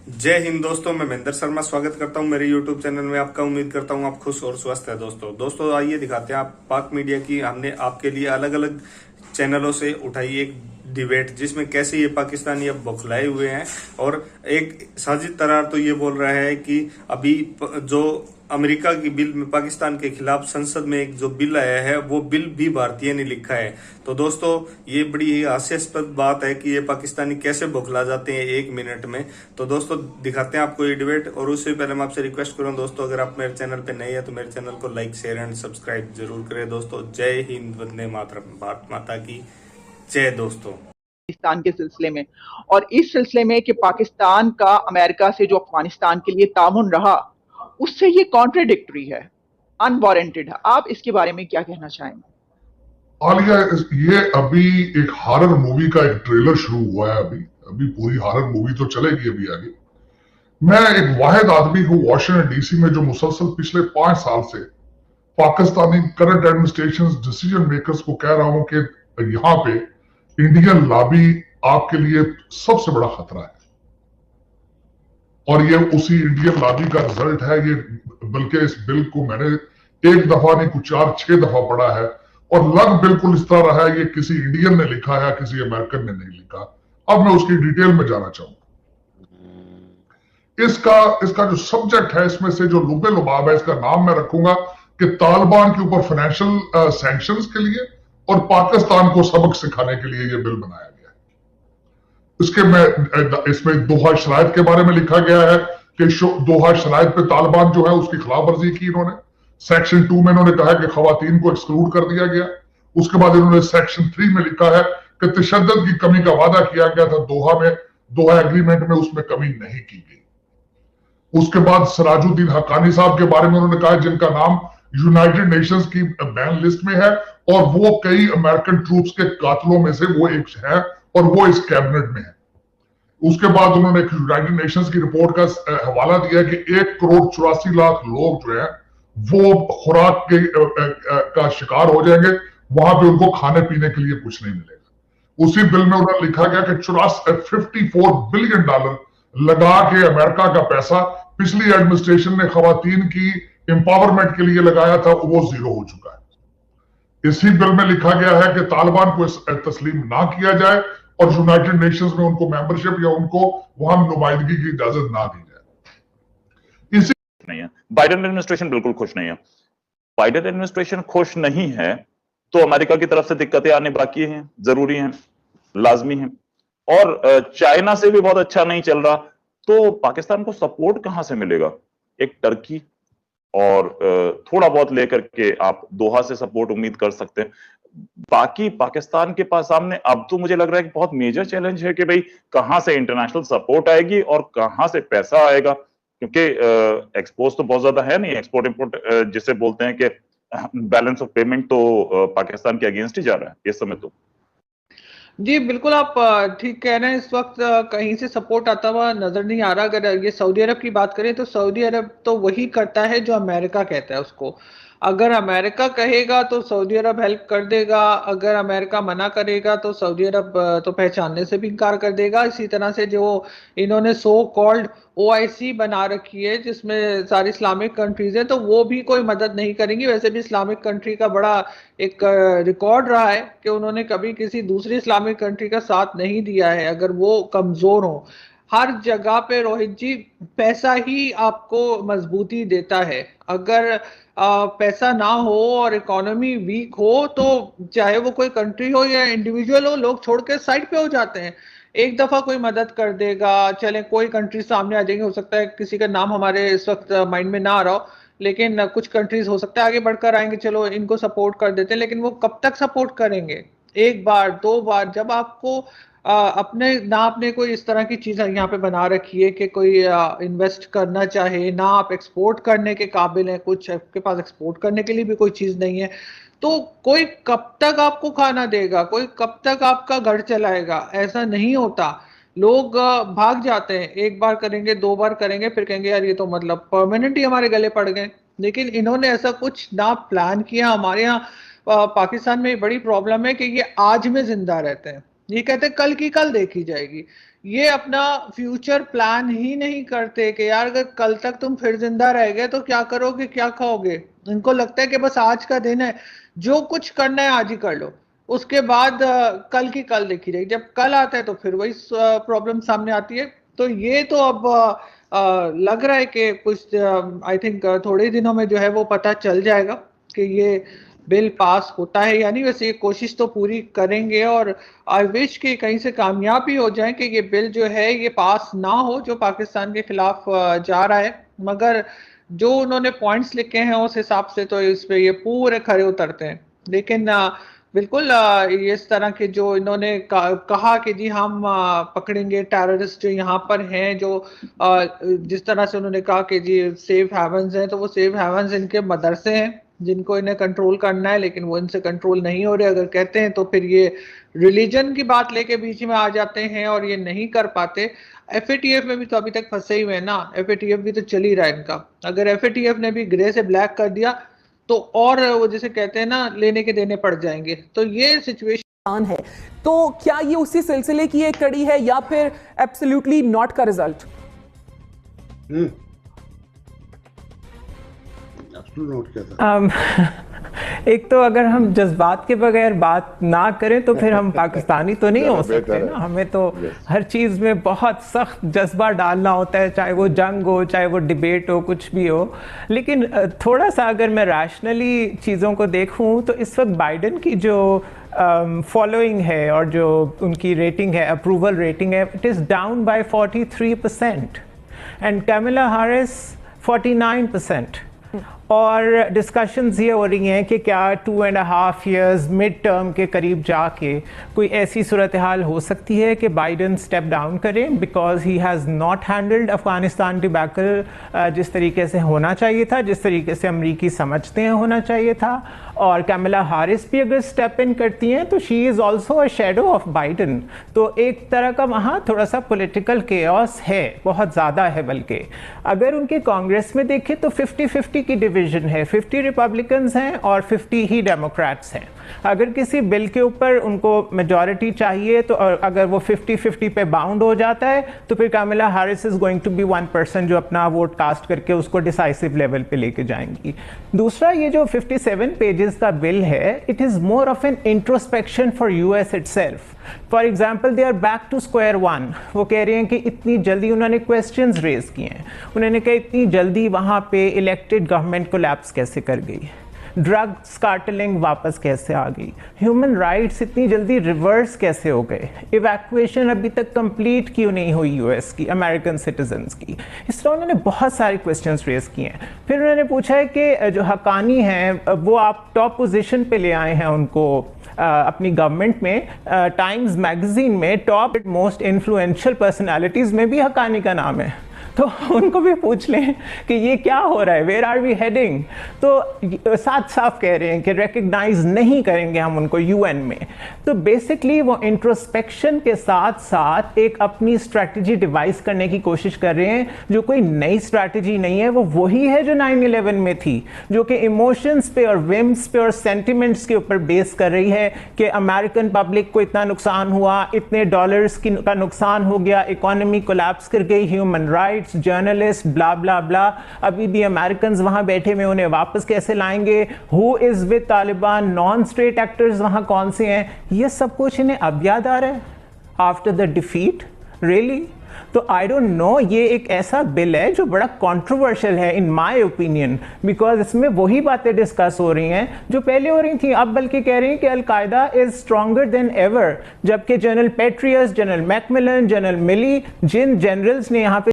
जय हिंद दोस्तों, मैं महेंद्र शर्मा स्वागत करता हूं मेरे YouTube चैनल में आपका। उम्मीद करता हूं आप खुश और स्वस्थ है। दोस्तों आइए दिखाते हैं आप पाक मीडिया की हमने आपके लिए अलग अलग चैनलों से उठाई एक डिबेट, जिसमें कैसे ये पाकिस्तानी अब बौखलाए हुए हैं और एक साजिद तरार तो ये बोल रहा है कि अभी जो अमेरिका की बिल में पाकिस्तान के खिलाफ संसद में एक जो बिल आया है वो बिल भी भारतीय ने लिखा है। तो दोस्तों ये बड़ी ही हास्यास्पद बात है कि ये पाकिस्तानी कैसे बौखला जाते हैं एक मिनट में। तो दोस्तों दिखाते हैं आपको ये डिबेट, और उससे पहले मैं आपसे रिक्वेस्ट करूं दोस्तों, अगर आप मेरे चैनल पे नए हैं तो मेरे चैनल को लाइक शेयर एंड सब्सक्राइब जरूर करें। दोस्तों जय हिंद, वंदे मातरम, भारत माता की जय। दोस्तों पाकिस्तान के सिलसिले में और इस सिलसिले में कि पाकिस्तान का अमेरिका से जो अफगानिस्तान के लिए तामुन रहा, उससे ये कॉन्ट्रडिक्टरी है, अनवारंटेड है। आप इसके बारे में क्या कहना चाहेंगे? आलिया, ये अभी एक हॉरर मूवी का एक ट्रेलर शुरू हुआ है। अभी अभी पूरी हॉरर मूवी तो चलेगी अभी आगे। मैं एक वाहिद आदमी हूं वॉशिंगटन डीसी में जो मुसलसल पिछले 5 साल से Pakistani current administration decision makers को कह रहा हूं कि यहां पे इंडियन लॉबी आपके लिए सबसे बड़ा खतरा है। और ये उसी इंडियन लॉबी का रिजल्ट है ये। बल्कि इस बिल को मैंने एक दफा नहीं कुछ 4-6 दफा पढ़ा है और लग बिल्कुल इस तरह रहा है ये किसी इंडियन ने लिखा है, किसी अमेरिकन ने नहीं लिखा। अब मैं उसकी डिटेल में जाना चाहूंगा। इसका जो सब्जेक्ट है, इसमें से जो लुबे लुबाब है, इसका नाम मैं रखूंगा कि तालिबान के ऊपर फाइनेंशियल सैंक्शंस के लिए और पाकिस्तान को सबक सिखाने के लिए ये बिल बनाया गया है। इसमें दोहा शराइत के बारे में लिखा गया है कि दोहा शराइत पे तालिबान जो है उसकी खिलाफ वर्जी की इन्होंने। सेक्शन 2 में इन्होंने कहा कि खवातीन को एक्सक्लूड कर दिया गया। उसके बाद इन्होंने सेक्शन 3 में लिखा है कि तशद्दुद की कमी का वादा किया गया था दोहा एग्रीमेंट में, उसमें कमी नहीं की गई। उसके बाद सराजुद्दीन हक्कानी साहब के बारे में उन्होंने कहा जिनका नाम यूनाइटेड नेशंस की बैन लिस्ट में है और वो कई अमेरिकन ट्रूप्स के कातलों में से वो एक है और वो इस कैबिनेट में है। उसके बाद उन्होंने यूनाइटेड नेशंस की रिपोर्ट का हवाला दिया कि 1,84,00,000 लोग जो है वो खुराक के का शिकार हो जाएंगे, वहां पे उनको खाने पीने के लिए कुछ नहीं मिलेगा। उसी बिल में उन्होंने लिखा गया कि 54 बिलियन डॉलर लगा के अमेरिका का पैसा पिछली एडमिनिस्ट्रेशन ने खवातीन की एम्पावरमेंट के लिए लगाया था, वो जीरो हो चुका है। इसी बिल में लिखा गया है कि तालिबान को तस्लीम ना किया जाए और यूनाइटेड नेशंस में उनको मेंबरशिप या उनको वहां नुमाइंदगी की इजाजत ना दी जाए। इसी नहीं है, बाइडेन एडमिनिस्ट्रेशन बिल्कुल खुश नहीं है। बाइडेन एडमिनिस्ट्रेशन खुश नहीं है तो अमेरिका की तरफ से दिक्कतें आने बाकी हैं, जरूरी हैं, लाजमी हैं। और चाइना से भी बहुत अच्छा नहीं चल रहा, तो पाकिस्तान को सपोर्ट कहां से मिलेगा? एक टर्की और थोड़ा बहुत लेकर के आप दोहा से सपोर्ट उम्मीद कर सकते हैं। बाकी पाकिस्तान के पास सामने अब तो मुझे लग रहा है कि बहुत मेजर चैलेंज है कि भाई कहां से इंटरनेशनल सपोर्ट आएगी और कहां से पैसा आएगा, क्योंकि एक्सपोर्ट तो बहुत ज्यादा है नहीं। एक्सपोर्ट इंपोर्ट जिसे बोलते हैं कि बैलेंस ऑफ पेमेंट तो पाकिस्तान के अगेंस्ट ही जा रहा है इस समय। तो जी बिल्कुल, आप ठीक कह रहे हैं। इस वक्त कहीं से सपोर्ट आता हुआ नजर नहीं आ रहा। अगर ये सऊदी अरब की बात करें तो सऊदी अरब तो वही करता है जो अमेरिका कहता है उसको। अगर अमेरिका कहेगा तो सऊदी अरब हेल्प कर देगा, अगर अमेरिका मना करेगा तो सऊदी अरब तो पहचानने से भी इनकार कर देगा। इसी तरह से जो इन्होंने सो कॉल्ड ओआईसी बना रखी है जिसमें सारी इस्लामिक कंट्रीज हैं, तो वो भी कोई मदद नहीं करेंगी। वैसे भी इस्लामिक कंट्री का बड़ा एक रिकॉर्ड रहा है कि उन्होंने कभी किसी दूसरी इस्लामिक कंट्री का साथ नहीं दिया है अगर वो कमजोर हो। हर जगह पे रोहित जी पैसा ही आपको मजबूती देता है। अगर पैसा ना हो और इकोनॉमी वीक हो तो चाहे वो कोई कंट्री हो या इंडिविजुअल हो, लोग छोड़ के साइड पे हो जाते हैं। एक दफा कोई मदद कर देगा, चले कोई कंट्री सामने आ जाएंगे, हो सकता है किसी का नाम हमारे इस वक्त माइंड में ना आ रहा हो, लेकिन कुछ कंट्रीज हो सकता है आगे बढ़कर आएंगे, चलो इनको सपोर्ट कर देते हैं। लेकिन वो कब तक सपोर्ट करेंगे? एक बार दो बार जब आपको अपने ना आपने कोई इस तरह की चीज यहाँ पे बना रखी है कि कोई इन्वेस्ट करना चाहे, ना आप एक्सपोर्ट करने के काबिल हैं, कुछ आपके पास एक्सपोर्ट करने के लिए भी कोई चीज नहीं है, तो कोई कब तक आपको खाना देगा? कोई कब तक आपका घर चलाएगा? ऐसा नहीं होता। लोग भाग जाते हैं, एक बार करेंगे, दो बार करेंगे, फिर कहेंगे यार ये तो मतलब परमानेंट ही हमारे गले पड़ गए। लेकिन इन्होंने ऐसा कुछ ना प्लान किया। हमारे यहाँ पाकिस्तान में बड़ी प्रॉब्लम है कि ये आज में जिंदा रहते हैं। ये कहते हैं कल की कल देखी जाएगी। ये अपना फ्यूचर प्लान ही नहीं करते कि यार अगर कल तक तुम फिर जिंदा रह गए तो क्या करोगे, क्या खाओगे। इनको लगता है कि बस आज का दिन है, जो कुछ करना है आज ही कर लो, उसके बाद कल की कल देखी जाएगी। जब कल आता है तो फिर वही प्रॉब्लम सामने आती है। तो ये तो अब लग रहा है कि कुछ आई थिंक थोड़े दिनों में जो है वो पता चल जाएगा कि ये बिल पास होता है या नहीं। वैसे ये कोशिश तो पूरी करेंगे और आई विश कि कहीं से कामयाबी हो जाए कि ये बिल जो है ये पास ना हो जो पाकिस्तान के खिलाफ जा रहा है। मगर जो उन्होंने पॉइंट्स लिखे हैं उस हिसाब से तो इस पे ये पूरे खरे उतरते हैं। लेकिन बिल्कुल इस तरह के जो इन्होंने कहा कि जी हम पकड़ेंगे टेररिस्ट जो यहाँ पर हैं, जो जिस तरह से उन्होंने कहा कि जी सेफ हेवन्स हैं, तो वो सेफ हेवन्स इनके मदरसे हैं जिनको इन्हें कंट्रोल करना है, लेकिन वो इनसे कंट्रोल नहीं हो रहे। अगर कहते हैं तो फिर ये रिलीजन की बात लेके बीच में आ जाते हैं और ये नहीं कर पाते। FATF में भी तो अभी तक फंसे ही हुए ना, FATF भी तो चल ही रहा है इनका। अगर FATF ने भी ग्रे से ब्लैक कर दिया तो और वो जैसे कहते हैं ना लेने के देने पड़ जाएंगे। तो ये सिचुएशन है, तो क्या ये उसी सिलसिले की एक कड़ी है या फिर एब्सोल्युटली नॉट का रिजल्ट? नोट किया था। एक तो अगर हम जज्बात के बगैर बात ना करें तो फिर हम पाकिस्तानी तो नहीं हो सकते ना। हमें तो हर चीज़ में बहुत सख्त जज्बा डालना होता है, चाहे वो जंग हो, चाहे वो डिबेट हो, कुछ भी हो। लेकिन थोड़ा सा अगर मैं रैशनली चीज़ों को देखूं तो इस वक्त बाइडन की जो फॉलोइंग है और जो उनकी रेटिंग है, अप्रूवल रेटिंग है, it is down by 43% and Kamala Harris 49%। और डिस्कशंस ये हो रही हैं कि क्या 2.5 years मिड टर्म के करीब जाके कोई ऐसी सूरत हाल हो सकती है कि बाइडन स्टेप डाउन करें because he has not handled Afghanistan debacle जिस तरीके से होना चाहिए था, जिस तरीके से अमरीकी समझते हैं होना चाहिए था। और कैमला हैरिस भी अगर स्टेप इन करती हैं तो she is also a shadow of Biden. तो एक तरह का वहाँ थोड़ा सा पॉलिटिकल केओस है, बहुत ज़्यादा है। बल्कि अगर उनके कांग्रेस में देखें तो 50-50 की डिवीज़न है, 50 रिपब्लिकन्स हैं और 50 ही डेमोक्रेट्स हैं। अगर किसी बिल के ऊपर उनको मेजॉरिटी चाहिए तो अगर वो 50-50 पे बाउंड हो जाता है तो फिर Kamala Harris is going to be 1% जो अपना वोट कास्ट करके उसको डिसाइसिव लेवल पे लेके जाएंगी। दूसरा, ये जो 57 पेजेस का बिल है, it is more of an introspection for US itself. For example, they are back to square one. वो कह रहे हैं कि इतनी जल्दी उन्होंने क्वेश्चंस रेज किए हैं। उन्होंने कहा इतनी जल्दी वहाँ पे इलेक्टेड गवर्नमेंट कोलैप्स कैसे कर गई, ड्रग्स कार्टेलिंग वापस कैसे आ गई, ह्यूमन राइट्स इतनी जल्दी रिवर्स कैसे हो गए, इवैक्यूएशन अभी तक कंप्लीट क्यों नहीं हुई US की, अमेरिकन सिटीजन्स की। इस तरह उन्होंने बहुत सारे क्वेश्चंस रेज किए हैं। फिर उन्होंने पूछा है कि जो हकानी हैं वो आप टॉप पोजीशन पे ले आए हैं उनको अपनी गवर्नमेंट में। टाइम्स मैगजीन में टॉप मोस्ट इन्फ्लुएंशियल पर्सनालिटीज़ में भी हकानी का नाम है। तो उनको भी पूछ लें कि ये क्या हो रहा है, वेयर आर वी हेडिंग। तो साथ साफ कह रहे हैं कि रिकग्नाइज नहीं करेंगे हम उनको UN में। तो बेसिकली वो इंट्रोस्पेक्शन के साथ साथ एक अपनी स्ट्रैटेजी डिवाइस करने की कोशिश कर रहे हैं, जो कोई नई स्ट्रैटेजी नहीं है। वो वही है जो 9/11 में थी, जो कि इमोशंस पे और विम्स पे और सेंटिमेंट्स के ऊपर बेस कर रही है कि अमेरिकन पब्लिक को इतना नुकसान हुआ, इतने डॉलर्स का नुकसान हो गया, इकोनॉमी कोलैप्स कर गई, ह्यूमन राइट्स, जर्नलिस्ट, ब्ला ब्ला ब्ला। अभी भी अमेरिकन वहां बैठे हुए, उन्हें वापस कैसे लाएंगे, who is with Taliban, non state actors वहां कौन से हैं, ये सब कुछ इन्हें अब याद आ रहा है आफ्टर द डिफीट। रियली? तो आई डोंट नो, ये एक ऐसा बिल है जो बड़ा कंट्रोवर्शियल है इन माय ओपिनियन, बिकॉज इसमें वही बातें डिस्कस हो रही हैं जो पहले हो रही थी। अब बल्कि कह रही हैं कि al-Qaeda is stronger than ever, जबकि general Petraeus, general McMillan, general Milley, जिन जनरल्स ने यहाँ पे